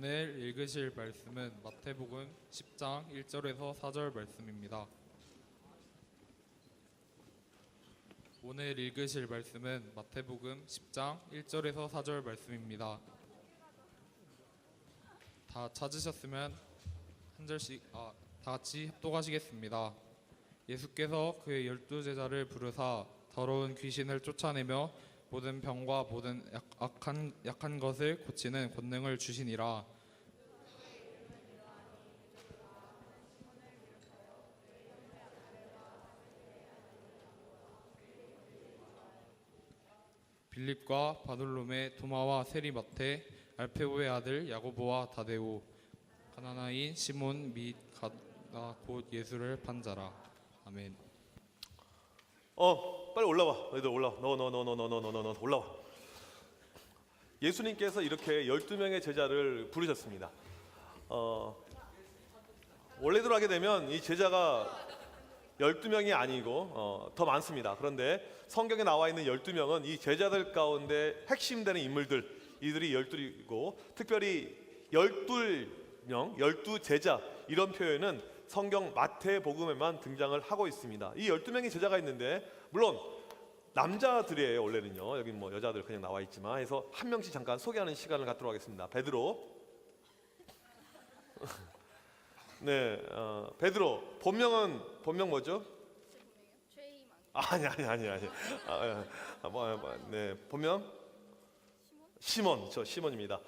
오늘 읽으실 말씀은 마태복음 10장 1절에서 4절 말씀입니다. 오늘 읽으실 말씀은 마태복음 10장 1절에서 4절 말씀입니다. 다 찾으셨으면 한 절씩 다 같이 협독하시겠습니다. 예수께서 그의 12제자를 부르사 더러운 귀신을 쫓아내며 모든 병과 모든 약한 것을 고치는 권능을 주시니라. 빌립과 바돌로메, 도마와 세리마테, 알페오의 아들 야고보와 다데오, 가나나인 시몬 및 가나 곧 예수를 판 자라. 아멘. 빨리 올라와. 너희들 올라와. 너 올라와. 예수님께서 이렇게 12명의 제자를 부르셨습니다. 원래대로 하게 되면 이 제자가 12명이 아니고 더 많습니다. 그런데 성경에 나와 있는 12명은 이 제자들 가운데 핵심되는 인물들, 이들이 12이고 특별히 12명, 12제자 이런 표현은 성경 마태복음에만 등장을 하고 있습니다. 이 12명의 제자가 있는데 물론 남자들이에요. 원래는요. 여기 뭐 여자들 그냥 나와 있지만 해서 한 명씩 잠깐 소개하는 시간을 갖도록 하겠습니다. 베드로. 네, 베드로. 본명 뭐죠? 아니. 네, 본명 시몬. 저 시몬입니다.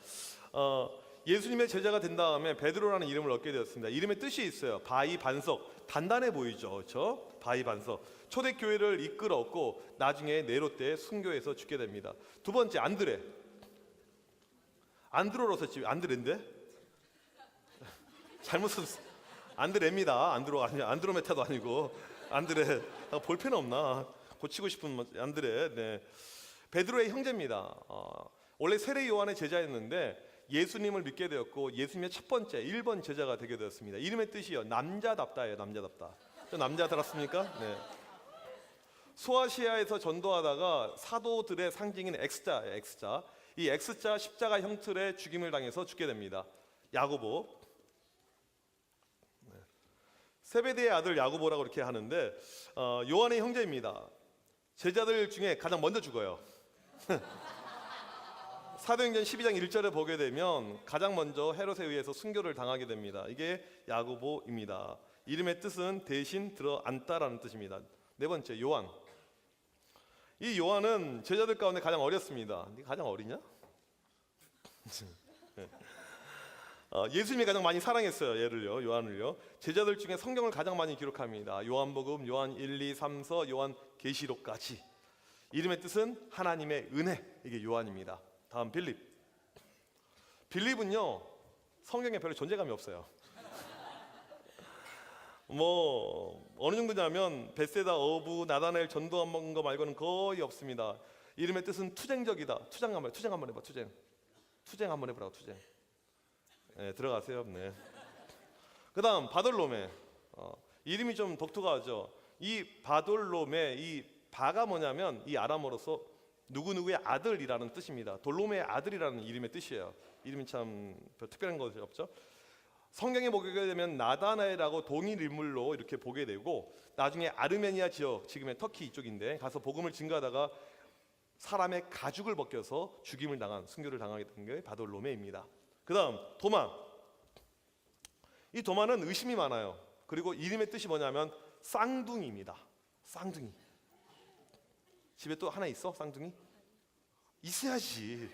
예수님의 제자가 된 다음에 베드로라는 이름을 얻게 되었습니다. 이름의 뜻이 있어요. 바위 반석. 단단해 보이죠, 그렇죠? 바위 반석. 초대교회를 이끌었고 나중에 네로 때 순교해서 죽게 됩니다. 두 번째 안드레. 안드로로 썼지 안드레인데? 잘못 썼어. 안드레입니다. 안드로 아니야. 안드로메타도 아니고 안드레. 볼펜 없나? 고치고 싶은 안드레. 네. 베드로의 형제입니다. 원래 세례 요한의 제자였는데 예수님을 믿게 되었고 예수님의 첫 번째 1번 제자가 되게 되었습니다. 이름의 뜻이요. 남자답다예요. 남자답다. 저 남자 들었습니까? 네. 소아시아에서 전도하다가 사도들의 상징인 X자예요. X자. 이 X자 십자가 형틀에 죽임을 당해서 죽게 됩니다. 야고보. 네. 세베대의 아들 야고보라고 이렇게 하는데 요한의 형제입니다. 제자들 중에 가장 먼저 죽어요. 사도행전 12장 1절에 보게 되면 가장 먼저 헤롯에 의해서 순교를 당하게 됩니다. 이게 야고보입니다. 이름의 뜻은 대신 들어앉다라는 뜻입니다. 네 번째 요한. 이 요한은 제자들 가운데 가장 어렸습니다. 네가 가장 어리냐? 예수님이 가장 많이 사랑했어요. 얘를요, 요한을요. 제자들 중에 성경을 가장 많이 기록합니다. 요한복음, 요한 1, 2, 3서, 요한 계시록까지. 이름의 뜻은 하나님의 은혜. 이게 요한입니다. 다음 빌립. 빌립은요 성경에 별로 존재감이 없어요. 뭐 어느 정도냐면 베세다, 어부, 나다나엘 전도한 거 말고는 거의 없습니다. 이름의 뜻은 투쟁적이다. 투쟁 한번 해봐. 투쟁 한번 해보라고. 투쟁. 네, 들어가세요. 네. 그다음 바돌로메. 이름이 좀 독특하죠. 이 바돌로메, 이 바가 뭐냐면 이 아람어로서 누구누구의 아들이라는 뜻입니다. 돌로메의 아들이라는 이름의 뜻이에요. 이름이 참 특별한 것이 없죠. 성경에 보게 되면 나다나엘하고 동일 인물로 이렇게 보게 되고 나중에 아르메니아 지역, 지금의 터키 이쪽인데 가서 복음을 증거하다가 사람의 가죽을 벗겨서 죽임을 당한, 순교를 당하게 된 게 바돌로메입니다. 그 다음 도마. 이 도마는 의심이 많아요. 그리고 이름의 뜻이 뭐냐면 쌍둥이입니다. 쌍둥이. 집에 또 하나 있어? 쌍둥이? 있어야지.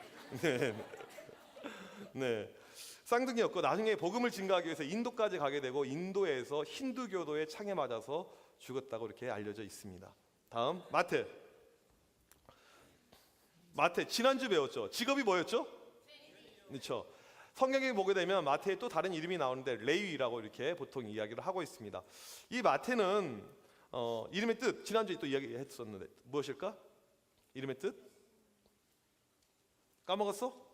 네. 쌍둥이였고 나중에 복음을 증거하기 위해서 인도까지 가게 되고 인도에서 힌두교도에 창에 맞아서 죽었다고 이렇게 알려져 있습니다. 다음 마태. 지난주 배웠죠. 직업이 뭐였죠? 그렇죠. 성경에 보게 되면 마태에 또 다른 이름이 나오는데 레위라고 이렇게 보통 이야기를 하고 있습니다. 이 마태는 이름의 뜻 지난주에 또 이야기했었는데 무엇일까? 이름의 뜻? 까먹었어?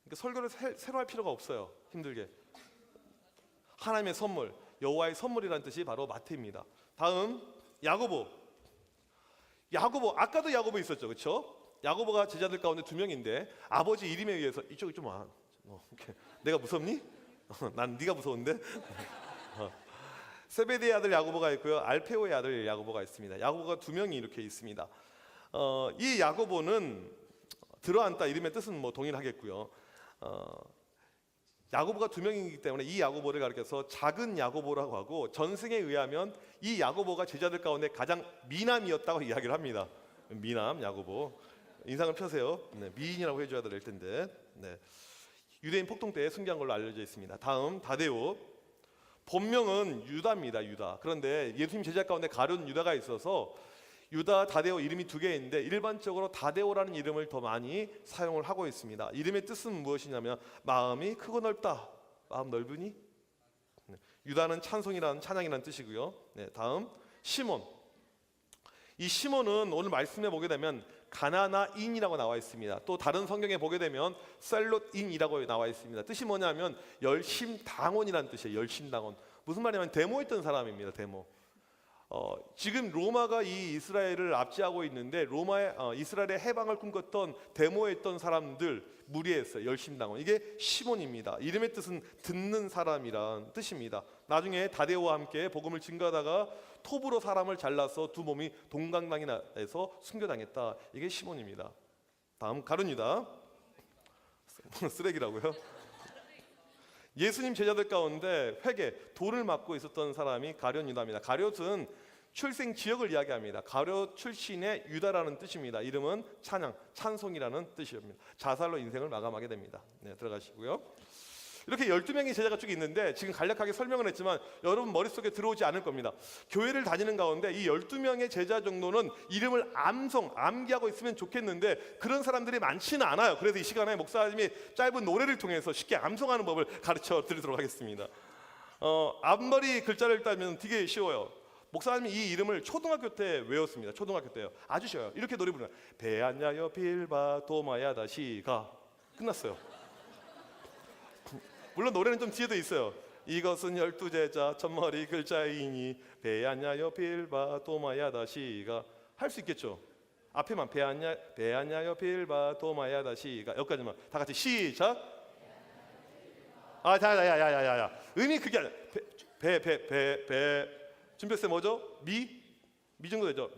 그러니까 설교를 새로 할 필요가 없어요. 힘들게. 하나님의 선물, 여호와의 선물이라는 뜻이 바로 마태입니다. 다음 야고보. 아까도 야고보 있었죠, 그렇죠? 야고보가 제자들 가운데 2명인데 아버지 이름에 의해서 이쪽이 좀 와. 오케이. 내가 무섭니? 난 네가 무서운데. 세베대의 아들 야고보가 있고요. 알페오의 아들 야고보가 있습니다. 야고보가 두 명이 이렇게 있습니다. 이 야고보는 들어앉다 이름의 뜻은 뭐 동일하겠고요. 야고보가 두 명이기 때문에 이 야고보를 가리켜서 작은 야고보라고 하고, 전승에 의하면 이 야고보가 제자들 가운데 가장 미남이었다고 이야기를 합니다. 미남 야고보. 인상을 펴세요. 네, 미인이라고 해줘야 될 텐데. 네. 유대인 폭동 때 순교한 걸로 알려져 있습니다. 다음 다데오. 본명은 유다입니다. 유다. 그런데 예수님 제자 가운데 가룟 유다가 있어서 유다, 다데오 이름이 두 개인데 일반적으로 다데오라는 이름을 더 많이 사용을 하고 있습니다. 이름의 뜻은 무엇이냐면 마음이 크고 넓다. 마음 넓으니? 네. 유다는 찬송이라는 찬양이라는 뜻이고요. 네, 다음 시몬. 이 시몬은 오늘 말씀에 보게 되면 가나나인이라고 나와 있습니다. 또 다른 성경에 보게 되면 셀롯인이라고 나와 있습니다. 뜻이 뭐냐면 열심당원이라는 뜻이에요. 열심당원. 무슨 말이냐면 데모했던 사람입니다. 데모. 지금 로마가 이 이스라엘을 압제하고 있는데 이스라엘의 해방을 꿈꿨던 데모했던 사람들 무리했어요. 열심당원. 이게 시몬입니다. 이름의 뜻은 듣는 사람이란 뜻입니다. 나중에 다데오와 함께 복음을 증거하다가 톱으로 사람을 잘라서 두 몸이 동강당에서 순교당했다. 이게 시몬입니다. 다음 가룟 유다. 쓰레기라고요? 예수님 제자들 가운데 회개, 돌을 맞고 있었던 사람이 가룟 유다입니다. 가룟은 출생 지역을 이야기합니다. 가룟 출신의 유다라는 뜻입니다. 이름은 찬양, 찬송이라는 뜻입니다. 자살로 인생을 마감하게 됩니다. 네, 들어가시고요. 이렇게 12명의 제자가 쭉 있는데 지금 간략하게 설명을 했지만 여러분 머릿속에 들어오지 않을 겁니다. 교회를 다니는 가운데 이 12명의 제자 정도는 이름을 암기하고 있으면 좋겠는데 그런 사람들이 많지는 않아요. 그래서 이 시간에 목사님이 짧은 노래를 통해서 쉽게 암송하는 법을 가르쳐 드리도록 하겠습니다. 앞머리 글자를 따면 되게 쉬워요. 목사님이 이 이름을 초등학교 때 외웠습니다. 초등학교 때요. 아주 쉬워요. 이렇게 노래 부르는 베안야여 빌바 도마야다 시가 끝났어요. 물론 노래는 좀 뒤에도 있어요. 이것은 12제자 첫머리 글자이니 베안야여 빌바 도마야다 시가 할 수 있겠죠. 앞에만 베안야여 빌바 도마야다 시가 여기까지만 다 같이 시작. 야야야야야 의미 그게 아니야. 베 준비했어요. 뭐죠? 미 정도 되죠.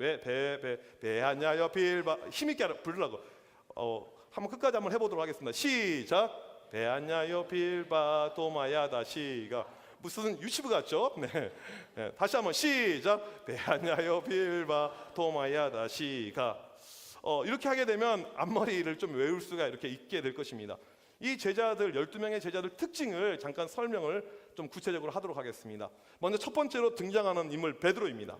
베안야여 빌바 힘있게 부르라고. 한번 끝까지 한번 해보도록 하겠습니다. 시작. 베안야여 빌바 도마야다 시가 무슨 유치부 같죠? 네. 네. 다시 한번 시작. 베안야여 빌바 도마야다 시가 이렇게 하게 되면 앞머리를 좀 외울 수가 이렇게 있게 될 것입니다. 이 제자들 12명의 제자들 특징을 잠깐 설명을 좀 구체적으로 하도록 하겠습니다. 먼저 첫 번째로 등장하는 인물 베드로입니다.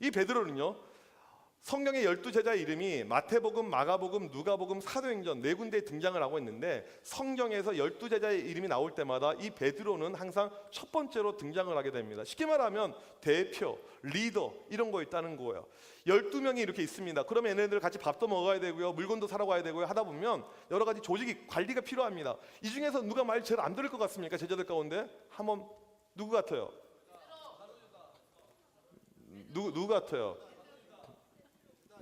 이 베드로는요, 성경의 12제자의 이름이 마태복음, 마가복음, 누가복음, 사도행전 네 군데에 등장을 하고 있는데 성경에서 12제자의 이름이 나올 때마다 이 베드로는 항상 첫 번째로 등장을 하게 됩니다. 쉽게 말하면 대표, 리더 이런 거 있다는 거예요. 12명이 이렇게 있습니다. 그러면 얘네들 같이 밥도 먹어야 되고요, 물건도 사러 가야 되고요, 하다 보면 여러 가지 조직이 관리가 필요합니다. 이 중에서 누가 말 제일 안 들을 것 같습니까? 제자들 가운데 한번 누구 같아요? 누구 같아요?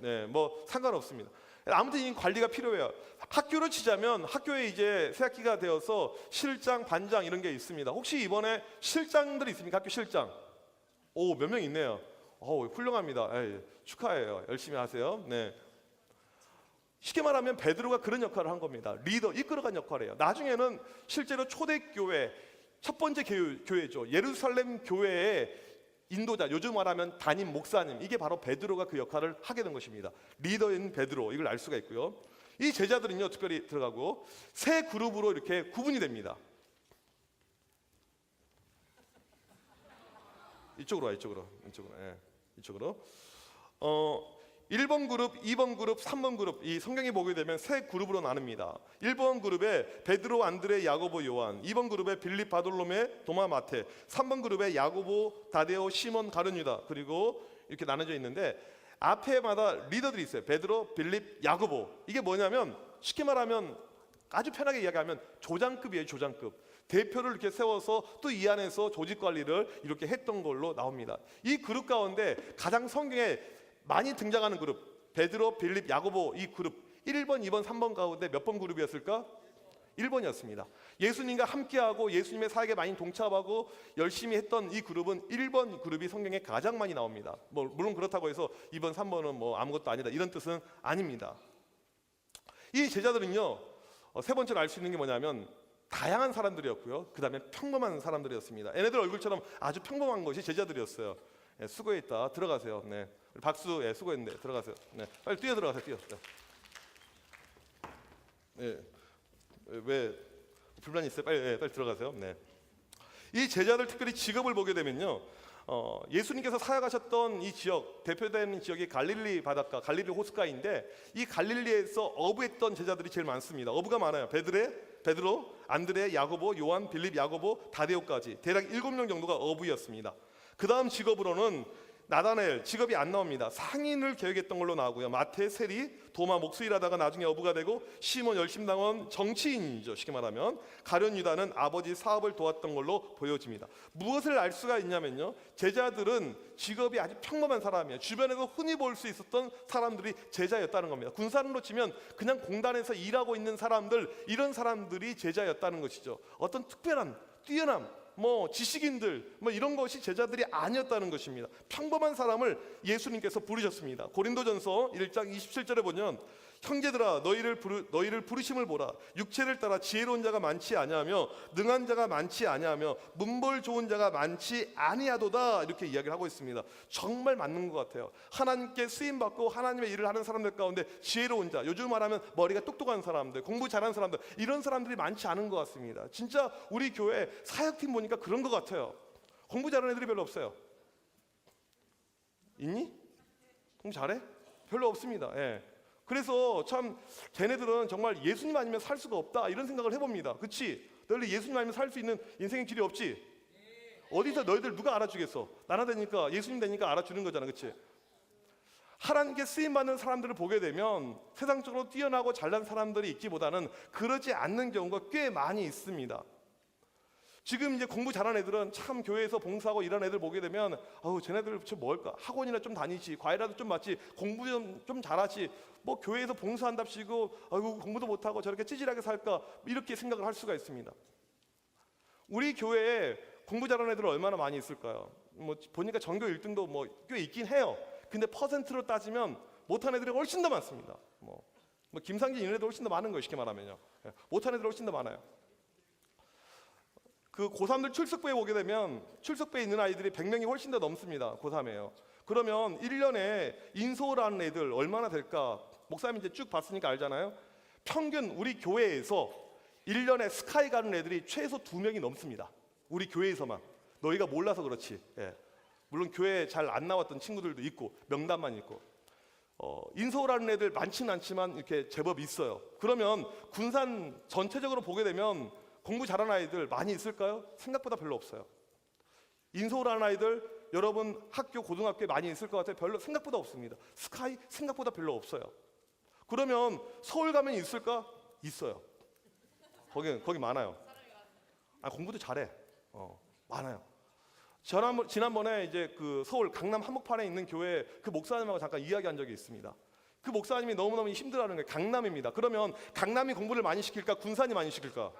네, 뭐 상관없습니다. 아무튼 이 관리가 필요해요. 학교로 치자면 학교에 이제 새학기가 되어서 실장, 반장 이런 게 있습니다. 혹시 이번에 실장들 있습니까? 학교 실장. 오, 몇 명 있네요. 훌륭합니다. 에이, 축하해요. 열심히 하세요. 네. 쉽게 말하면 베드로가 그런 역할을 한 겁니다. 리더, 이끌어간 역할이에요. 나중에는 실제로 초대교회 첫 번째 교회죠. 예루살렘 교회의 인도자, 요즘 말하면 담임 목사님, 이게 바로 베드로가 그 역할을 하게 된 것입니다. 리더인 베드로, 이걸 알 수가 있고요. 이 제자들은요, 특별히 들어가고 세 그룹으로 이렇게 구분이 됩니다. 이쪽으로 와, 이쪽으로. 예, 이쪽으로. 1번 그룹, 2번 그룹, 3번 그룹, 이 성경에 보게 되면 세 그룹으로 나눕니다. 1번 그룹에 베드로, 안드레, 야고보, 요한, 2번 그룹에 빌립, 바돌로메, 도마, 마테, 3번 그룹에 야고보, 다데오, 시몬, 가룟 유다, 그리고 이렇게 나눠져 있는데 앞에마다 리더들이 있어요. 베드로, 빌립, 야고보. 이게 뭐냐면 쉽게 말하면 아주 편하게 이야기하면 조장급이에요. 조장급. 대표를 이렇게 세워서 또 이 안에서 조직 관리를 이렇게 했던 걸로 나옵니다. 이 그룹 가운데 가장 성경에 많이 등장하는 그룹, 베드로, 빌립, 야고보, 이 그룹 1번, 2번, 3번 가운데 몇 번 그룹이었을까? 1번이었습니다. 예수님과 함께하고 예수님의 사역에 많이 동참하고 열심히 했던 이 그룹은 1번 그룹이 성경에 가장 많이 나옵니다. 물론 그렇다고 해서 2번, 3번은 뭐 아무것도 아니다 이런 뜻은 아닙니다. 이 제자들은요, 세 번째로 알 수 있는 게 뭐냐면 다양한 사람들이었고요. 그 다음에 평범한 사람들이었습니다. 얘네들 얼굴처럼 아주 평범한 것이 제자들이었어요. 네, 수고했다. 들어가세요. 네, 박수. 예, 수고했는데 들어가세요. 네, 빨리 뛰어 들어가세요. 뛰어. 네, 왜 불만이 있어요? 빨리 들어가세요. 네, 이 제자들 특별히 직업을 보게 되면요, 예수님께서 사역하셨던 이 지역, 대표되는 지역이 갈릴리 바닷가, 갈릴리 호숫가인데 이 갈릴리에서 어부했던 제자들이 제일 많습니다. 어부가 많아요. 베드로, 안드레, 야고보, 요한, 빌립, 야고보, 다데오까지 대략 7명 정도가 어부였습니다. 그 다음 직업으로는 나다나엘, 직업이 안 나옵니다. 상인을 계획했던 걸로 나오고요. 마태, 세리, 도마, 목수일 하다가 나중에 어부가 되고, 시몬, 열심당원, 정치인이죠. 쉽게 말하면 가룟 유다는 아버지 사업을 도왔던 걸로 보여집니다. 무엇을 알 수가 있냐면요, 제자들은 직업이 아주 평범한 사람이에요. 주변에서 흔히 볼 수 있었던 사람들이 제자였다는 겁니다. 군사로 치면 그냥 공단에서 일하고 있는 사람들, 이런 사람들이 제자였다는 것이죠. 어떤 특별한 뛰어남, 지식인들 이런 것이 제자들이 아니었다는 것입니다. 평범한 사람을 예수님께서 부르셨습니다. 고린도전서 1장 27절에 보면 형제들아 너희를 부르심을 보라. 육체를 따라 지혜로운 자가 많지 아니하며 능한 자가 많지 아니하며 문벌 좋은 자가 많지 아니하도다, 이렇게 이야기를 하고 있습니다. 정말 맞는 것 같아요. 하나님께 쓰임 받고 하나님의 일을 하는 사람들 가운데 지혜로운 자, 요즘 말하면 머리가 똑똑한 사람들, 공부 잘하는 사람들, 이런 사람들이 많지 않은 것 같습니다. 진짜 우리 교회 사역팀 보니까 그런 것 같아요. 공부 잘하는 애들이 별로 없어요. 있니? 공부 잘해? 별로 없습니다. 예. 그래서 참 걔네들은 정말 예수님 아니면 살 수가 없다, 이런 생각을 해봅니다. 그치? 너희들 예수님 아니면 살 수 있는 인생의 길이 없지? 어디서 너희들 누가 알아주겠어? 나나 되니까, 예수님 되니까 알아주는 거잖아. 그치? 하나님께 쓰임받는 사람들을 보게 되면 세상적으로 뛰어나고 잘난 사람들이 있기보다는 그러지 않는 경우가 꽤 많이 있습니다. 지금 이제 공부 잘하는 애들은 참 교회에서 봉사하고 이런 애들 보게 되면 쟤네들 뭘까? 학원이나 좀 다니지, 과외라도 좀 맞지, 공부 좀 잘하지, 교회에서 봉사한답시고 공부도 못하고 저렇게 찌질하게 살까, 이렇게 생각을 할 수가 있습니다. 우리 교회에 공부 잘하는 애들은 얼마나 많이 있을까요? 보니까 전교 1등도 꽤 있긴 해요. 근데 퍼센트로 따지면 못한 애들이 훨씬 더 많습니다. 김상진 이런 애들 훨씬 더 많은 거예요. 쉽게 말하면요. 못한 애들 훨씬 더 많아요. 그 고3들 출석부에 보게 되면 출석부에 있는 아이들이 100명이 훨씬 더 넘습니다. 고3에요. 그러면 1년에 인솔하는 애들 얼마나 될까? 목사님 이제 쭉 봤으니까 알잖아요. 평균 우리 교회에서 1년에 스카이 가는 애들이 최소 2명이 넘습니다. 우리 교회에서만. 너희가 몰라서 그렇지. 예. 물론 교회에 잘 안 나왔던 친구들도 있고 명단만 있고, 인솔하는 애들 많지는 않지만 이렇게 제법 있어요. 그러면 군산 전체적으로 보게 되면 공부 잘하는 아이들 많이 있을까요? 생각보다 별로 없어요. 인솔하는 아이들 여러분 학교 고등학교에 많이 있을 것 같아요. 별로 생각보다 없습니다. 스카이 생각보다 별로 없어요. 그러면 서울 가면 있을까? 있어요. 거기 많아요. 공부도 잘해. 많아요. 지난번에 이제 그 서울 강남 한복판에 있는 교회 그 목사님하고 잠깐 이야기한 적이 있습니다. 그 목사님이 너무너무 힘들어하는 거예요. 강남입니다. 그러면 강남이 공부를 많이 시킬까? 군산이 많이 시킬까?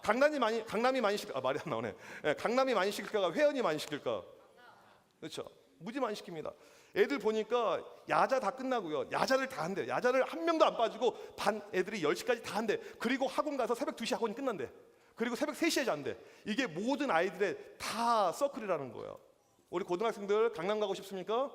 강남이 많이 시킬까? 말이 안 나오네. 강남이 많이 시킬까가 회원이 많이 시킬까? 그렇죠. 무지 많이 시킵니다. 애들 보니까 야자 다 끝나고요. 야자를 다 한대. 야자를 한 명도 안 빠지고 반 애들이 10시까지 다 한대. 그리고 학원 가서 새벽 2시 학원이 끝난대. 그리고 새벽 3시에 잔대. 이게 모든 아이들의 다 서클이라는 거예요. 우리 고등학생들 강남 가고 싶습니까?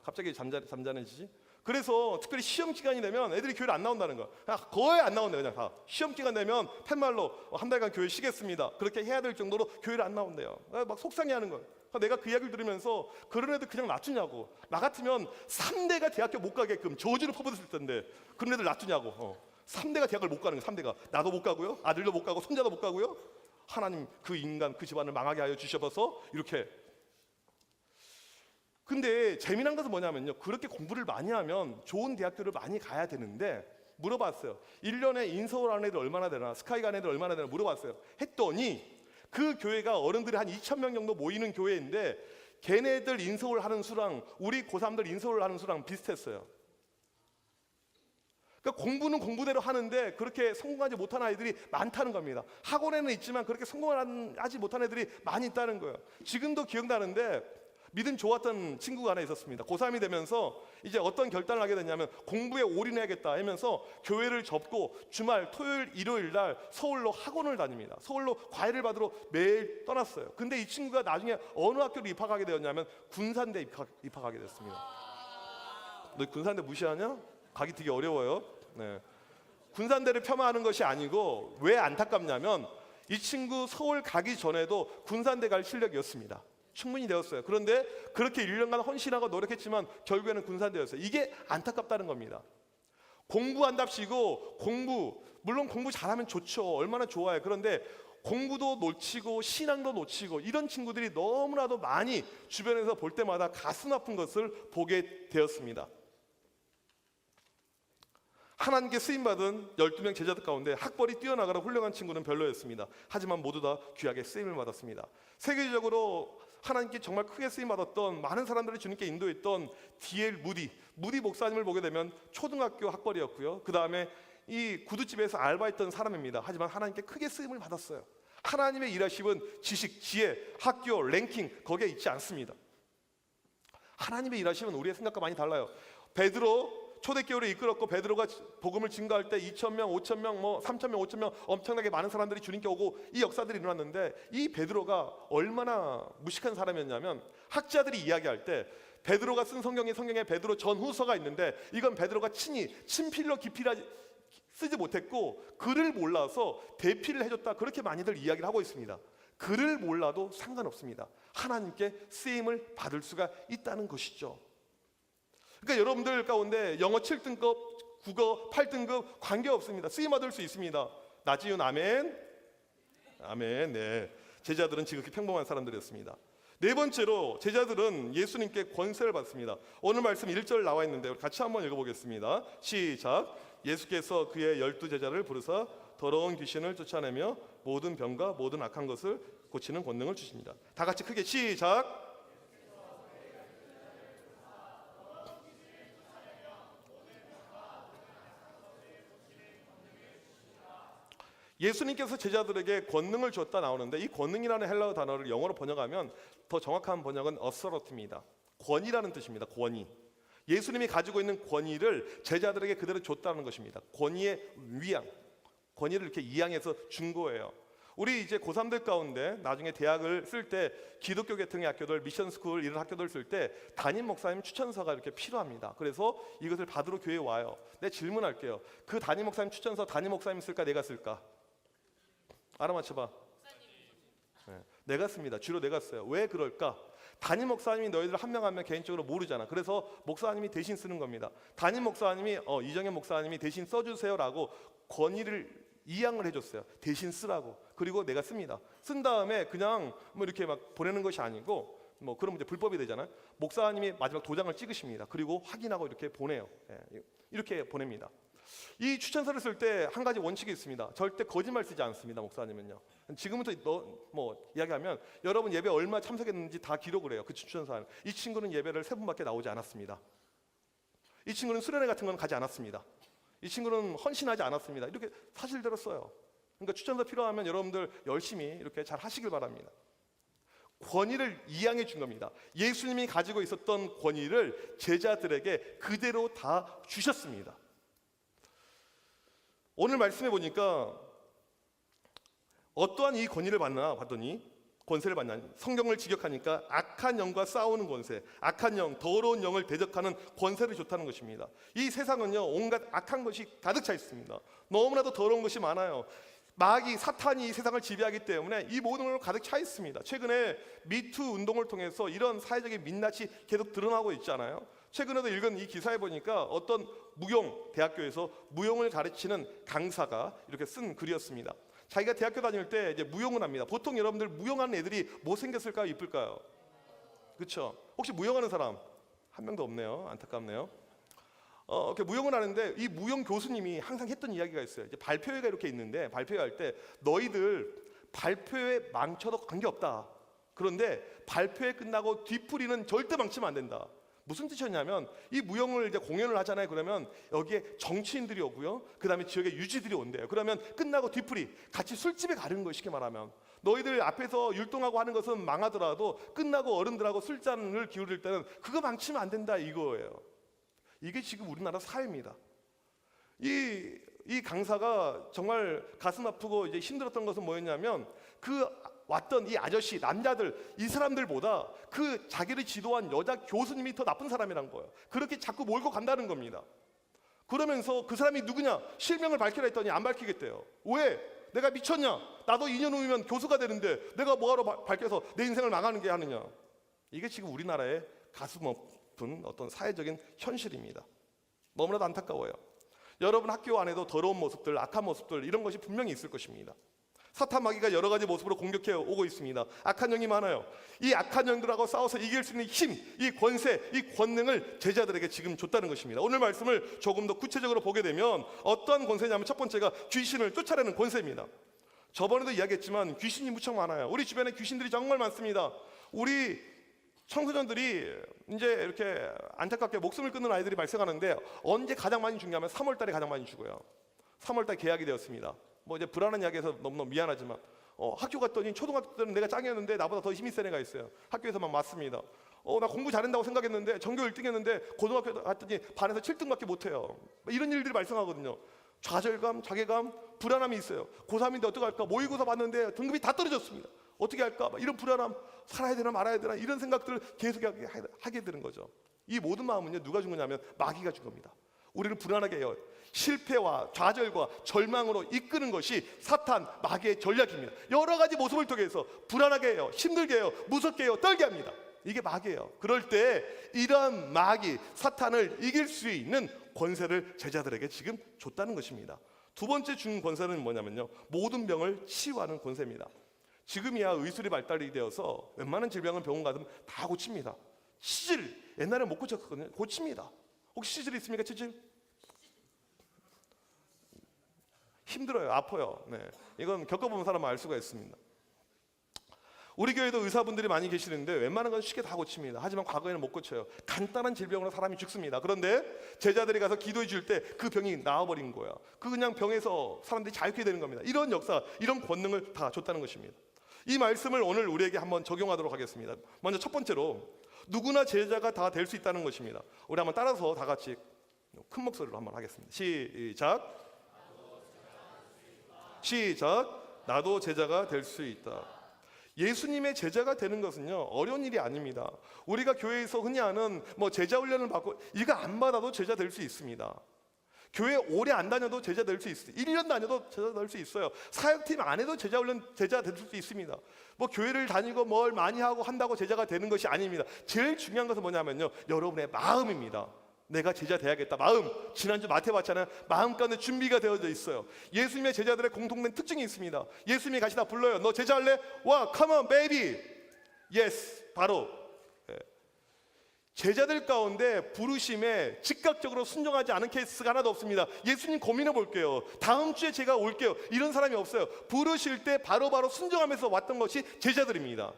갑자기 잠잠해지지? 그래서 특별히 시험 기간이 되면 애들이 교회를 안 나온다는 거야. 거의 안 나온대. 그냥 다 시험 기간 되면 팻말로 한 달간 교회 쉬겠습니다, 그렇게 해야 될 정도로 교회를 안 나온대요. 막 속상해하는 거예요. 내가 그 이야기를 들으면서 그런 애들 그냥 놔두냐고. 나 같으면 3대가 대학교 못 가게끔 저주를 퍼붓을 텐데 그런 애들 놔두냐고. 3대가 대학을 못 가는 거예요. 3대가. 나도 못 가고요, 아들도 못 가고 손자도 못 가고요. 하나님 그 인간 그 집안을 망하게 하여 주셔서 이렇게. 근데 재미난 것은 뭐냐면요, 그렇게 공부를 많이 하면 좋은 대학교를 많이 가야 되는데 물어봤어요. 1년에 인서울 하는 애들 얼마나 되나, 스카이 가는 애들 얼마나 되나 물어봤어요. 했더니 그 교회가 어른들이 한 2,000명 정도 모이는 교회인데 걔네들 인서울 하는 수랑 우리 고3들 인서울 하는 수랑 비슷했어요. 그러니까 공부는 공부대로 하는데 그렇게 성공하지 못한 아이들이 많다는 겁니다. 학원에는 있지만 그렇게 성공하지 못한 애들이 많이 있다는 거예요. 지금도 기억나는데 믿음 좋았던 친구가 하나 있었습니다. 고3이 되면서 이제 어떤 결단을 하게 됐냐면 공부에 올인해야겠다 하면서 교회를 접고 주말 토요일 일요일 날 서울로 학원을 다닙니다. 서울로 과외를 받으러 매일 떠났어요. 근데 이 친구가 나중에 어느 학교로 입학하게 되었냐면 군산대 입학하게 됐습니다. 너 군산대 무시하냐? 가기 되게 어려워요. 네. 군산대를 폄하하는 것이 아니고 왜 안타깝냐면 이 친구 서울 가기 전에도 군산대 갈 실력이었습니다. 충분히 되었어요. 그런데 그렇게 1년간 헌신하고 노력했지만 결국에는 군산대였어요. 이게 안타깝다는 겁니다. 공부한답시고 물론 공부 잘하면 좋죠. 얼마나 좋아요. 그런데 공부도 놓치고 신앙도 놓치고 이런 친구들이 너무나도 많이 주변에서 볼 때마다 가슴 아픈 것을 보게 되었습니다. 하나님께 쓰임받은 12명 제자들 가운데 학벌이 뛰어나거나 훌륭한 친구는 별로였습니다. 하지만 모두 다 귀하게 쓰임을 받았습니다. 세계적으로 하나님께 정말 크게 쓰임받았던 많은 사람들이 주님께 인도했던 D.L. 무디 목사님을 보게 되면 초등학교 학벌이었고요. 그 다음에 이 구두집에서 알바했던 사람입니다. 하지만 하나님께 크게 쓰임을 받았어요. 하나님의 일하심은 지식, 지혜, 학교, 랭킹 거기에 있지 않습니다. 하나님의 일하심은 우리의 생각과 많이 달라요. 베드로 초대교회를 이끌었고 베드로가 복음을 증거할 때 2,000명, 5,000명, 3,000명, 5,000명 엄청나게 많은 사람들이 주님께 오고 이 역사들이 일어났는데 이 베드로가 얼마나 무식한 사람이었냐면 학자들이 이야기할 때 베드로가 쓴 성경에 베드로 전후서가 있는데 이건 베드로가 친히 친필로 기필하지 쓰지 못했고 글을 몰라서 대필을 해줬다 그렇게 많이들 이야기를 하고 있습니다. 글을 몰라도 상관없습니다. 하나님께 쓰임을 받을 수가 있다는 것이죠. 그러니까 여러분들 가운데 영어 7등급, 국어 8등급 관계없습니다. 쓰임 받을 수 있습니다. 나지윤 아멘. 아멘. 네. 제자들은 지극히 평범한 사람들이었습니다. 네 번째로 제자들은 예수님께 권세를 받습니다. 오늘 말씀 1절 나와 있는데 같이 한번 읽어보겠습니다. 시작. 예수께서 그의 12제자를 부르사 더러운 귀신을 쫓아내며 모든 병과 모든 악한 것을 고치는 권능을 주십니다. 다 같이 크게 시작. 예수님께서 제자들에게 권능을 줬다 나오는데 이 권능이라는 헬라어 단어를 영어로 번역하면 더 정확한 번역은 authority입니다. 권위라는 뜻입니다. 권위. 예수님이 가지고 있는 권위를 제자들에게 그대로 줬다는 것입니다. 권위의 위양, 권위를 이렇게 이양해서 준 거예요. 우리 이제 고3들 가운데 나중에 대학을 쓸 때 기독교 계통의 학교들, 미션스쿨 이런 학교들 쓸 때 담임 목사님 추천서가 이렇게 필요합니다. 그래서 이것을 받으러 교회에 와요. 내 질문할게요. 그 담임 목사님 추천서 담임 목사님 쓸까 내가 쓸까? 알아맞혀봐. 네, 내가 씁니다. 주로 내가 써요. 왜 그럴까? 담임 목사님이 너희들 한 명 한 명 개인적으로 모르잖아. 그래서 목사님이 대신 쓰는 겁니다. 담임 목사님이 이정현 목사님이 대신 써주세요라고 권위를 이양을 해줬어요. 대신 쓰라고. 그리고 내가 씁니다. 쓴 다음에 그냥 뭐 이렇게 막 보내는 것이 아니고 뭐 그러면 이제 불법이 되잖아요. 목사님이 마지막 도장을 찍으십니다. 그리고 확인하고 이렇게 보내요. 이렇게 보냅니다. 이 추천서를 쓸 때 한 가지 원칙이 있습니다. 절대 거짓말 쓰지 않습니다. 목사님은요. 지금부터 뭐 이야기하면 여러분 예배 얼마 참석했는지 다 기록을 해요. 그 추천서는. 이 친구는 예배를 3분밖에 나오지 않았습니다. 이 친구는 수련회 같은 건 가지 않았습니다. 이 친구는 헌신하지 않았습니다. 이렇게 사실대로 써요. 그러니까 추천서 필요하면 여러분들 열심히 이렇게 잘 하시길 바랍니다. 권위를 이양해 준 겁니다. 예수님이 가지고 있었던 권위를 제자들에게 그대로 다 주셨습니다. 오늘 말씀해 보니까 어떠한 이 권위를 받나 봤더니 권세를 받나 성경을 직역하니까 악한 영과 싸우는 권세, 악한 영, 더러운 영을 대적하는 권세를 줬다는 것입니다. 이 세상은요 온갖 악한 것이 가득 차 있습니다. 너무나도 더러운 것이 많아요. 마귀, 사탄이 이 세상을 지배하기 때문에 이 모든 걸 가득 차 있습니다. 최근에 미투 운동을 통해서 이런 사회적인 민낯이 계속 드러나고 있잖아요. 최근에도 읽은 이 기사에 보니까 어떤 대학교에서 무용을 가르치는 강사가 이렇게 쓴 글이었습니다. 자기가 대학교 다닐 때 이제 무용을 합니다. 보통 여러분들 무용하는 애들이 못생겼을까요? 이쁠까요? 그렇죠? 혹시 무용하는 사람? 한 명도 없네요. 안타깝네요. 이렇게 무용을 하는데 이 무용 교수님이 항상 했던 이야기가 있어요. 이제 발표회가 이렇게 있는데 발표할 때 너희들 발표회 망쳐도 관계없다. 그런데 발표회 끝나고 뒤풀이는 절대 망치면 안 된다. 무슨 뜻이었냐면 이 무용을 이제 공연을 하잖아요. 그러면 여기에 정치인들이 오고요. 그다음에 지역의 유지들이 온대요. 그러면 끝나고 뒤풀이 같이 술집에 가는 거예요. 쉽게 말하면 너희들 앞에서 율동하고 하는 것은 망하더라도 끝나고 어른들하고 술잔을 기울일 때는 그거 망치면 안 된다 이거예요. 이게 지금 우리나라 사회입니다. 이 강사가 정말 가슴 아프고 이제 힘들었던 것은 뭐였냐면 그 왔던 이 아저씨 남자들 이 사람들보다 그 자기를 지도한 여자 교수님이 더 나쁜 사람이란 거예요. 그렇게 자꾸 몰고 간다는 겁니다. 그러면서 그 사람이 누구냐 실명을 밝히라 했더니 안 밝히겠대요. 왜? 내가 미쳤냐? 나도 2년 후면 교수가 되는데 내가 뭐하러 밝혀서 내 인생을 망하는 게 하느냐. 이게 지금 우리나라의 가슴 아픈 어떤 사회적인 현실입니다. 너무나도 안타까워요. 여러분 학교 안에도 더러운 모습들, 악한 모습들 이런 것이 분명히 있을 것입니다. 사탄 마귀가 여러 가지 모습으로 공격해 오고 있습니다. 악한 영이 많아요. 이 악한 영들하고 싸워서 이길 수 있는 힘, 이 권세, 이 권능을 제자들에게 지금 줬다는 것입니다. 오늘 말씀을 조금 더 구체적으로 보게 되면 어떠한 권세냐면 첫 번째가 귀신을 쫓아내는 권세입니다. 저번에도 이야기했지만 귀신이 무척 많아요. 우리 주변에 귀신들이 정말 많습니다. 우리 청소년들이 이제 이렇게 안타깝게 목숨을 끊는 아이들이 발생하는데 언제 가장 많이 죽냐면 3월 달에 가장 많이 죽어요. 3월 달 계약이 되었습니다. 뭐 이제 불안한 이야기해서 너무너무 미안하지만 학교 갔더니 초등학교 때는 내가 짱이었는데 나보다 더 힘이 센 애가 있어요. 학교에서 막 맞습니다. 나 공부 잘한다고 생각했는데 전교 1등 했는데 고등학교 갔더니 반에서 7등밖에 못해요. 이런 일들이 발생하거든요. 좌절감, 자괴감, 불안함이 있어요. 고3인데 어떡할까? 모의고사 봤는데 등급이 다 떨어졌습니다. 어떻게 할까? 이런 불안함, 살아야 되나 말아야 되나 이런 생각들을 계속 하게 되는 거죠. 이 모든 마음은요 누가 준 거냐면 마귀가 준 겁니다. 우리를 불안하게 해요. 실패와 좌절과 절망으로 이끄는 것이 사탄, 마귀의 전략입니다. 여러 가지 모습을 통해서 불안하게 해요. 힘들게 해요. 무섭게 해요. 떨게 합니다. 이게 마귀예요. 그럴 때 이러한 마귀, 사탄을 이길 수 있는 권세를 제자들에게 지금 줬다는 것입니다. 두 번째 준 권세는 뭐냐면요. 모든 병을 치유하는 권세입니다. 지금이야 의술이 발달이 되어서 웬만한 질병은 병원 가면 다 고칩니다. 치질, 옛날에 못 고쳤거든요. 고칩니다. 혹시 치질 있습니까? 치질? 힘들어요. 아파요. 네. 이건 겪어보는 사람은 알 수가 있습니다. 우리 교회도 의사분들이 많이 계시는데 웬만한 건 쉽게 다 고칩니다. 하지만 과거에는 못 고쳐요. 간단한 질병으로 사람이 죽습니다. 그런데 제자들이 가서 기도해 줄 때 그 병이 나아버린 거예요. 그냥 병에서 사람들이 자유케 되는 겁니다. 이런 역사, 이런 권능을 다 줬다는 것입니다. 이 말씀을 오늘 우리에게 한번 적용하도록 하겠습니다. 먼저 첫 번째로 누구나 제자가 다 될 수 있다는 것입니다. 우리 한번 따라서 다 같이 큰 목소리로 한번 하겠습니다. 시작. 나도 제자가 될 수 있다. 예수님의 제자가 되는 것은요 어려운 일이 아닙니다. 우리가 교회에서 흔히 하는 제자 훈련을 받고 이거 안 받아도 제자 될 수 있습니다. 교회 오래 안 다녀도 제자 될 수 있어요. 1년 다녀도 제자 될 수 있어요. 사역팀 안 해도 제자 훈련 제자 될 수 있습니다. 교회를 다니고 뭘 많이 하고 한다고 제자가 되는 것이 아닙니다. 제일 중요한 것은 뭐냐면요 여러분의 마음입니다. 내가 제자 돼야겠다. 마음. 지난주 마태 봤잖아요. 마음 가운데 준비가 되어져 있어요. 예수님의 제자들의 공통된 특징이 있습니다. 예수님이 가시다 불러요. 너 제자 할래? 와, come on, baby. Yes, 바로. 제자들 가운데 부르심에 즉각적으로 순종하지 않은 케이스가 하나도 없습니다. 예수님 고민해 볼게요. 다음 주에 제가 올게요. 이런 사람이 없어요. 부르실 때 바로바로 순종하면서 왔던 것이 제자들입니다.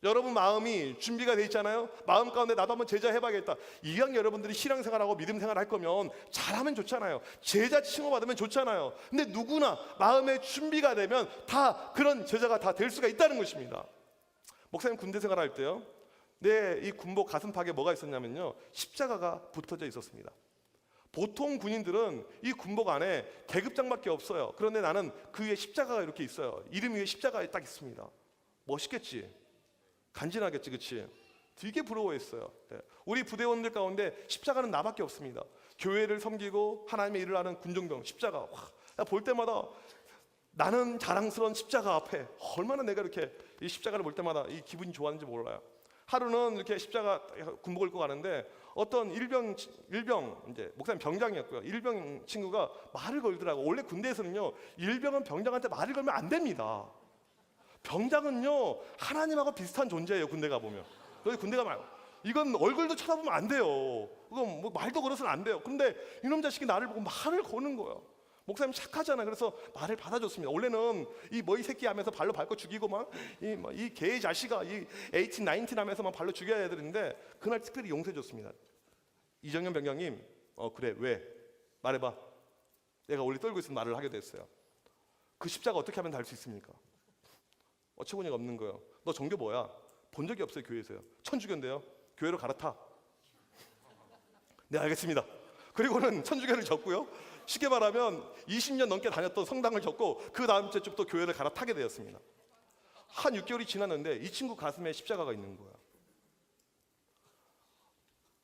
여러분 마음이 준비가 돼 있잖아요. 마음 가운데 나도 한번 제자 해봐야겠다. 이왕 여러분들이 신앙생활하고 믿음생활 할 거면 잘하면 좋잖아요. 제자 칭호받으면 좋잖아요. 근데 누구나 마음의 준비가 되면 다 그런 제자가 다 될 수가 있다는 것입니다. 목사님 군대 생활할 때요 내 이 군복 가슴팍에 뭐가 있었냐면요 십자가가 붙어져 있었습니다. 보통 군인들은 이 군복 안에 계급장밖에 없어요. 그런데 나는 그 위에 십자가가 이렇게 있어요. 이름 위에 십자가가 딱 있습니다. 멋있겠지? 간지나겠지, 그치? 되게 부러워했어요. 네. 우리 부대원들 가운데 십자가는 나밖에 없습니다. 교회를 섬기고 하나님의 일을 하는 군종병 십자가. 볼 때마다 나는 자랑스러운 십자가 앞에 얼마나 내가 이렇게 이 십자가를 볼 때마다 이 기분이 좋았는지 몰라요. 하루는 이렇게 십자가 군복을 입고 가는데 어떤 일병 이제 목사님 병장이었고요. 일병 친구가 말을 걸더라고. 원래 군대에서는요 일병은 병장한테 말을 걸면 안 됩니다. 병장은요 하나님하고 비슷한 존재예요. 군대 가보면 여기 군대 가면 이건 얼굴도 쳐다보면 안 돼요. 이건 말도 걸어서는 안 돼요. 근데 이놈 자식이 나를 보고 말을 거는 거예요. 목사님 착하잖아. 그래서 말을 받아줬습니다. 원래는 이 뭐 이 새끼 하면서 발로 밟고 죽이고 막 이 개의 자식아 이 18, 19 하면서 막 발로 죽여야 되는데 그날 특별히 용서해줬습니다. 이정현 병장님, 그래 왜? 말해봐. 내가 원래 떨고 있으면 말을 하게 됐어요. 그 십자가 어떻게 하면 달 수 있습니까? 어처구니가 없는 거예요. 너 종교 뭐야? 본 적이 없어요. 교회에서요. 천주교인데요. 교회로 갈아타. 네, 알겠습니다. 그리고는 천주교를 접고요. 쉽게 말하면 20년 넘게 다녔던 성당을 접고 그 다음 주부터 교회를 갈아타게 되었습니다. 한 6개월이 지났는데 이 친구 가슴에 십자가가 있는 거야.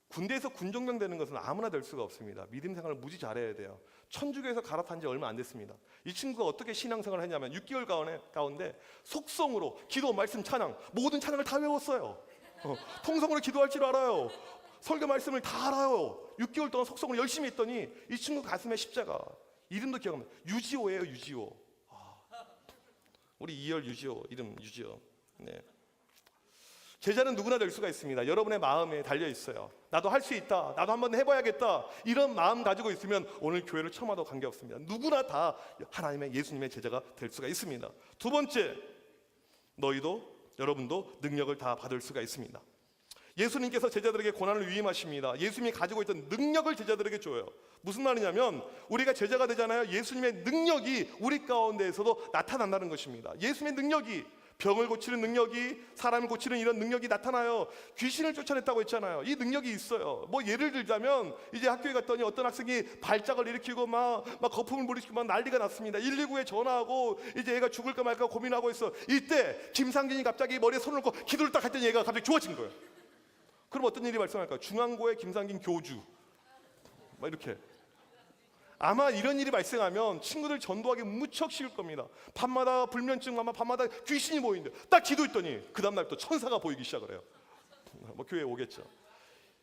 군대에서 군종병 되는 것은 아무나 될 수가 없습니다. 믿음 생활을 무지 잘해야 돼요. 천주교에서 갈아탄 지 얼마 안 됐습니다. 이 친구가 어떻게 신앙생활을 했냐면 6개월 가운데 속성으로 기도, 말씀, 찬양 모든 찬양을 다 외웠어요. 통성으로 기도할 줄 알아요. 설교 말씀을 다 알아요. 6개월 동안 속성을 열심히 했더니 이 친구 가슴에 십자가. 이름도 기억합니다. 유지호예요. 유지호. 우리 이열 유지호 이름 유지호. 네. 제자는 누구나 될 수가 있습니다. 여러분의 마음에 달려 있어요. 나도 할 수 있다. 나도 한번 해봐야겠다. 이런 마음 가지고 있으면 오늘 교회를 처음 와도 관계없습니다. 누구나 다 하나님의 예수님의 제자가 될 수가 있습니다. 두 번째, 여러분도 능력을 다 받을 수가 있습니다. 예수님께서 제자들에게 고난을 위임하십니다. 예수님이 가지고 있던 능력을 제자들에게 줘요. 무슨 말이냐면 우리가 제자가 되잖아요. 예수님의 능력이 우리 가운데에서도 나타난다는 것입니다. 예수님의 능력이 병을 고치는 능력이 사람을 고치는 이런 능력이 나타나요. 귀신을 쫓아냈다고 했잖아요. 이 능력이 있어요. 뭐 예를 들자면 이제 학교에 갔더니 어떤 학생이 발작을 일으키고 막 거품을 물이키고 막 난리가 났습니다. 119에 전화하고 이제 얘가 죽을까 말까 고민하고 있어. 이때 김상진이 갑자기 머리에 손을 얹고 기도를 딱 했더니 얘가 갑자기 좋아진 거예요. 그럼 어떤 일이 발생할까요? 중앙고의 김상진 교주 막 이렇게. 아마 이런 일이 발생하면 친구들 전도하기 무척 쉬울 겁니다. 밤마다 불면증, 밤마다 귀신이 보이는데 딱 기도했더니 그 다음날부터 천사가 보이기 시작을 해요. 뭐 교회에 오겠죠.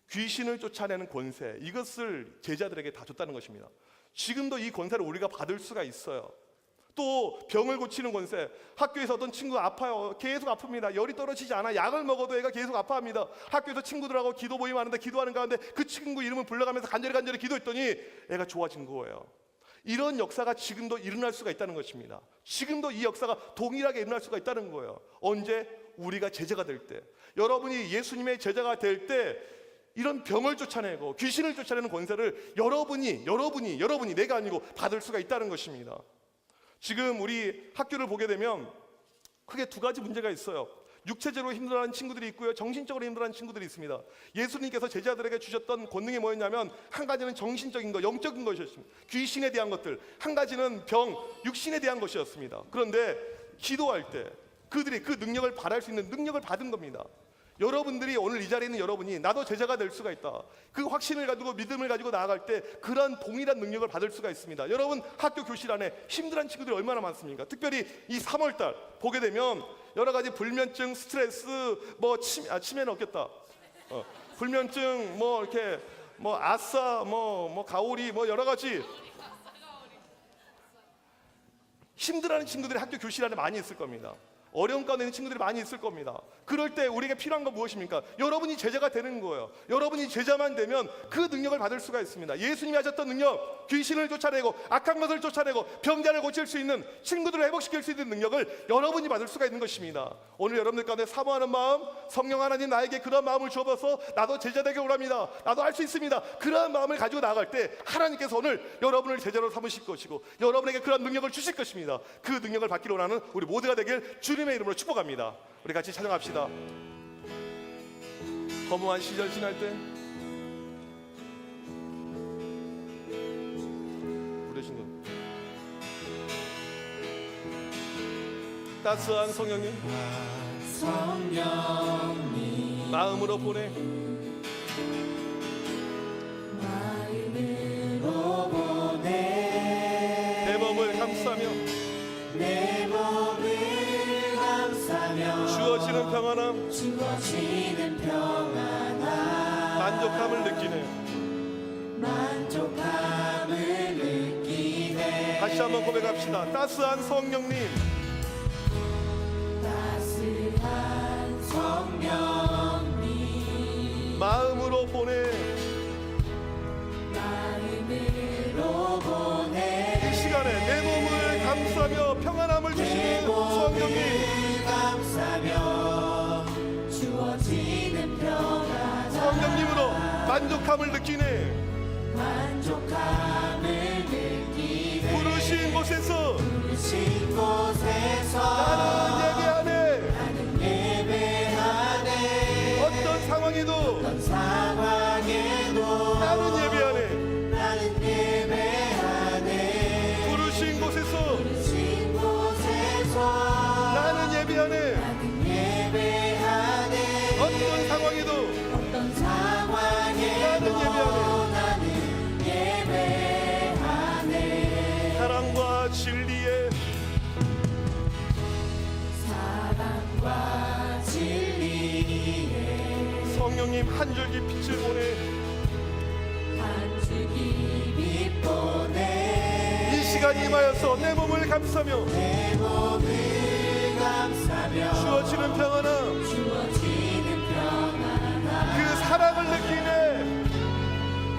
귀신을 쫓아내는 권세, 이것을 제자들에게 다 줬다는 것입니다. 지금도 이 권세를 우리가 받을 수가 있어요. 또 병을 고치는 권세. 학교에서 어떤 친구가 아파요. 계속 아픕니다. 열이 떨어지지 않아. 약을 먹어도 애가 계속 아파합니다. 학교에서 친구들하고 기도 모임 하는데 기도하는 가운데 그 친구 이름을 불러가면서 간절히 기도했더니 애가 좋아진 거예요. 이런 역사가 지금도 일어날 수가 있다는 것입니다. 지금도 이 역사가 동일하게 일어날 수가 있다는 거예요. 언제? 우리가 제자가 될 때. 여러분이 예수님의 제자가 될 때 이런 병을 쫓아내고 귀신을 쫓아내는 권세를 여러분이 내가 아니고 받을 수가 있다는 것입니다. 지금 우리 학교를 보게 되면 크게 두 가지 문제가 있어요. 육체적으로 힘들어하는 친구들이 있고요, 정신적으로 힘들어하는 친구들이 있습니다. 예수님께서 제자들에게 주셨던 권능이 뭐였냐면 한 가지는 정신적인 것, 영적인 것이었습니다. 귀신에 대한 것들. 한 가지는 병, 육신에 대한 것이었습니다. 그런데 기도할 때 그들이 그 능력을 발할 수 있는 능력을 받은 겁니다. 여러분들이 오늘 이 자리에 있는 여러분이 나도 제자가 될 수가 있다. 그 확신을 가지고 믿음을 가지고 나아갈 때 그런 동일한 능력을 받을 수가 있습니다. 여러분 학교 교실 안에 힘들어하는 친구들이 얼마나 많습니까? 특별히 이 3월달 보게 되면 여러 가지 불면증, 스트레스, 뭐 치매는 없겠다. 불면증, 뭐 이렇게 뭐 아싸, 뭐 가오리, 뭐 여러 가지 힘들어하는 친구들이 학교 교실 안에 많이 있을 겁니다. 어려운 가운데 있는 친구들이 많이 있을 겁니다. 그럴 때 우리에게 필요한 건 무엇입니까? 여러분이 제자가 되는 거예요. 여러분이 제자만 되면 그 능력을 받을 수가 있습니다. 예수님이 하셨던 능력, 귀신을 쫓아내고 악한 것을 쫓아내고 병자를 고칠 수 있는, 친구들을 회복시킬 수 있는 능력을 여러분이 받을 수가 있는 것입니다. 오늘 여러분들 가운데 사모하는 마음, 성령 하나님 나에게 그런 마음을 주어서 나도 제자 되게 오랍니다. 나도 할 수 있습니다. 그런 마음을 가지고 나아갈 때 하나님께서 오늘 여러분을 제자로 삼으실 것이고 여러분에게 그런 능력을 주실 것입니다. 그 능력을 받기로 원하는 우리 모두가 되길 주님의 이름으로 축복합니다. 우리 같이 찬양합시다. 허무한 시절 지날 때 부르신 분 따스한 성령님 마음으로 보내 내 몸을 감싸며 주어지는 평안함 만족함을 느끼네. 다시 한번 고백합시다. 따스한 성령님 마음으로 보내 이 시간 복을 주시는 성령님, 감사며 주어지는 평안 성령님으로 만족함을 느끼네. 만족함을 느끼네. 부르신 곳에서 부르신 곳에서 나는 예배하네. 어떤 상황에도 어떤 상황에도 나는 예배하네. 나는 예배하네. 부르신 곳에서 부르신 곳에서 나는 예배하네. 나는 예배하네. 어떤 상황에도 어떤 상황에도 나는 예배하네. 나는 예배하네. 사랑과 진리에 사랑과 진리에 성령님 한 줄기 빛을 보내. 한 줄기 빛 보내. 이 시간 임하여서 내 몸을 감싸며 내 몸을 감싸며 주어지는 평안함, 주어지는 평안함 그 사랑을 느끼네.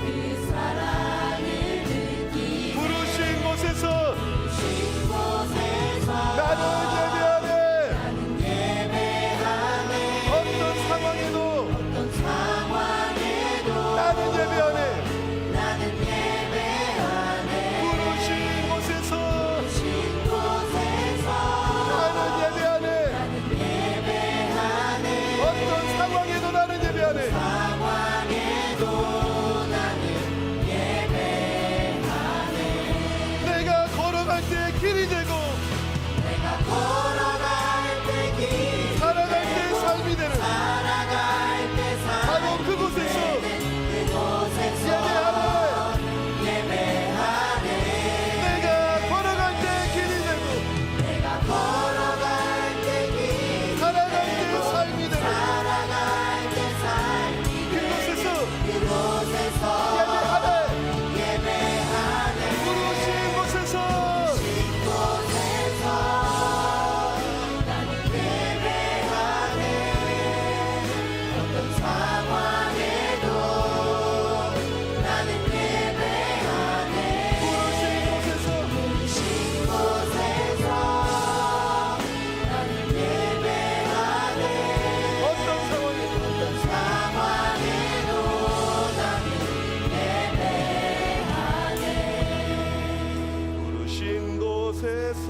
그 사랑을 느끼 부르신 곳에서 부르신 곳에서 나는 예배하네. 나는 예배하네. 어떤 상황에도 어떤 상황에도 나는 예배하네. 나는 예배하네. 부르신 곳에서 부르신 곳에서 나는 예배하네. 나는 예배하네. 어떤 상황에도 나는 예배하네. 상황에도 나는 예배하네. 내가 걸어갈 때 길이 되고 내가 걸어갈 때 길, 살아갈 때 삶이 되는 살아갈 때 바로 삶, 그곳에서 그곳에서 예배하네. 내가 걸어갈 때 길이 되고 내가 걸어갈 때 길, 살아갈 때 삶이 되는 살아갈 때 삶이 그곳에서 그곳에서 예배하네. 예배하네. 부르신 곳에서 곳에서 나는 예배하네. 어떤 상황에도 나는 예배하네. 부르신 곳에서 부르신 곳에서 나는 예배하네. 어떤 상황에도 어떤 상황에도 나는 예배하네. 부르신 곳에서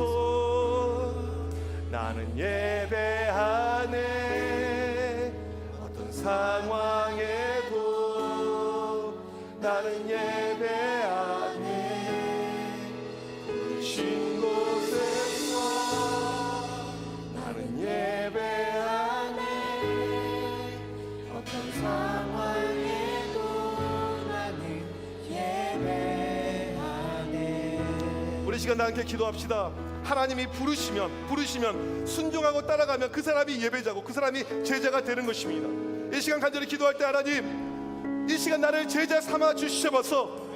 나는 예배하네. 어떤 상황에도 나는 예배하네. 부르신 곳에서 나는 예배하네. 어떤 상황에도 나는 예배하네. 우리 시간 다 함께 기도합시다. 하나님이 부르시면 순종하고 따라가면 그 사람이 예배자고 그 사람이 제자가 되는 것입니다. 이 시간 간절히 기도할 때 하나님, 이 시간 나를 제자 삼아 주셔서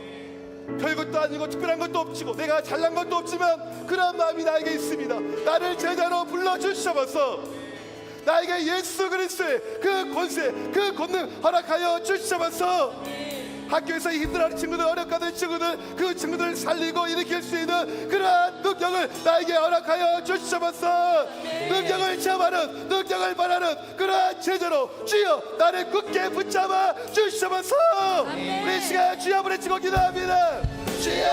별것도 아니고 특별한 것도 없지고 내가 잘난 것도 없지만 그런 마음이 나에게 있습니다. 나를 제자로 불러주셔서 나에게 예수 그리스도의 그 권세, 그 권능 허락하여 주셔서 학교에서 힘들어하는 친구들, 어렵가는 친구들, 그 친구들을 살리고 일으킬 수 있는 그러한 능력을 나에게 허락하여 주셔서 능력을 체험하는, 능력을 말하는 그러한 제자로 주여 나를 굳게 붙잡아 주셔서 우리 시간 주여 부르짖고 기도합니다. 주여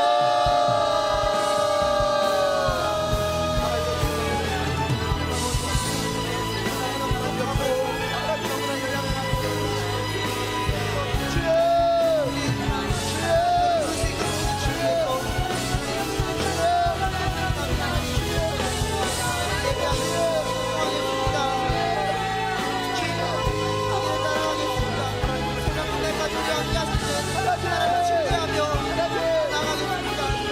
나가겠습니다.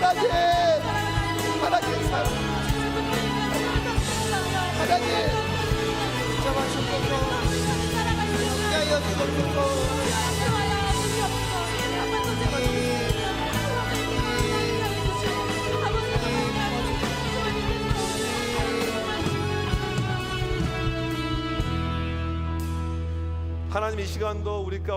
하나님 사랑 하나님 잡아주소서 함께하여 주소서 하나님 이 시간도 우리 가운데